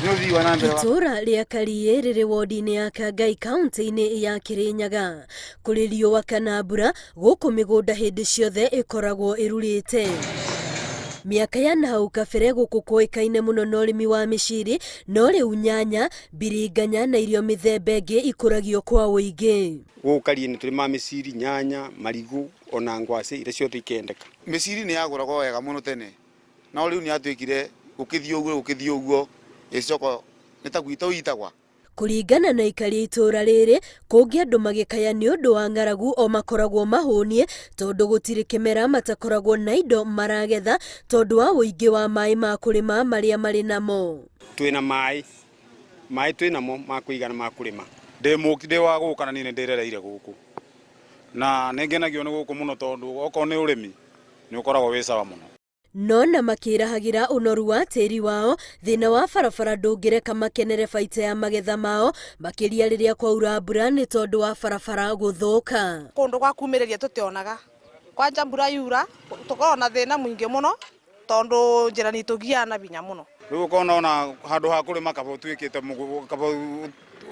Itũra rĩa Karie rĩrĩ wodi-inĩ ya Kangai kaunti-inĩ ya Kirinyaga kũrĩ riũa kana mbura gũkũ mĩgũnda hĩndĩ ciothe ĩkoragwo ĩrurĩte. Miaka ya nahau kabere gũkũ kũĩkaine mũno na ũrĩmi wa mĩciri, no rĩu nyanya, biringanya na irio mĩthemba ĩngĩ ikũragio kwa ũingĩ. Gũkũ Karie nĩ tũrĩmaga mĩciri, nyanya, marigũ ona ngwacĩ iria ciothe ikendeka. Mĩciri nĩ yagũragwo wega mũno tene, no rĩu nĩ yatuĩkire gũkĩthiĩ ũguo ĩcoka nĩ ta gwitũ itagwa. Kũringana na aikari itũra rĩrĩ, kũngĩ andũ magĩkaya nĩ ũndũ wa ng'aragu o makoragwo mahũnie tondũ gũtirĩ kĩmera matakoragwo na indo maragetha tondũ wa ũingĩ wa maĩ ma kũrĩma marĩa marĩ namo. Twĩna maĩ twĩnamo ma kũigana ma kũrĩma. Ndĩ wa gũkũ na niĩ nĩ ndĩrereire gũkũ, na nĩ ngenagio nĩ gũkũ mũno tondũ okorwo nĩ ũrĩmi nĩ ũkoragwo wĩ sawa mũno. No na makĩrahagĩra ũnoru wa tĩri wao, thĩna wa barabara ndũngĩreka makenere baita ya magetha mao, makĩria rĩrĩa kwaura mbura nĩ tondũ wa barabara gũthũka. Kũndũ gwa kumĩrĩria tũtionaga, kwanja mbura yura tũkoragwo na thĩna mũingĩ mũno tondũ njĩra nĩ tũgiaga na binya mũno. Rĩu ũkona ona handũ ha kũrĩma kaba ũtuĩkĩte kaba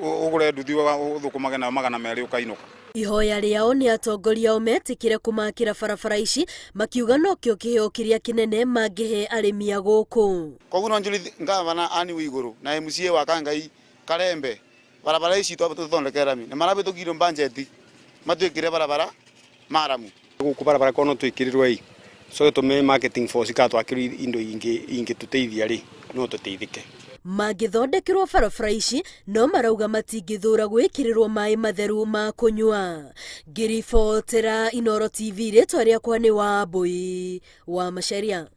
ũgũre nduthi ũthũkũmage na 200 ũkainũka. Ihoya rĩao nĩ atongoria o metĩkĩre kũmakĩra barabara ici, makiuga nokĩo kĩheo kĩrĩa kĩnene mangĩhe arĩmi a gũkũ. Koguo no njũri ngavana Anne Waigũrũ na MCA wa Kangai Karembe barabara ici tũthondeke rami na marabĩtũkire budget matuĩkĩre barabara maramu. Gũkũ barabara kono twĩkĩrĩrwo hii so tũme marketing force katwakĩrwo indo ingĩ tũteithia rĩ no tũteithĩke. Mangĩthondekerwo barabara ici no marauga matingĩthũra gwĩkĩrĩrwo maĩ matheru ma kũnyua. Ngĩribotera Inooro TV, rĩtwa rĩakwa nĩ Wambui wa Macharia.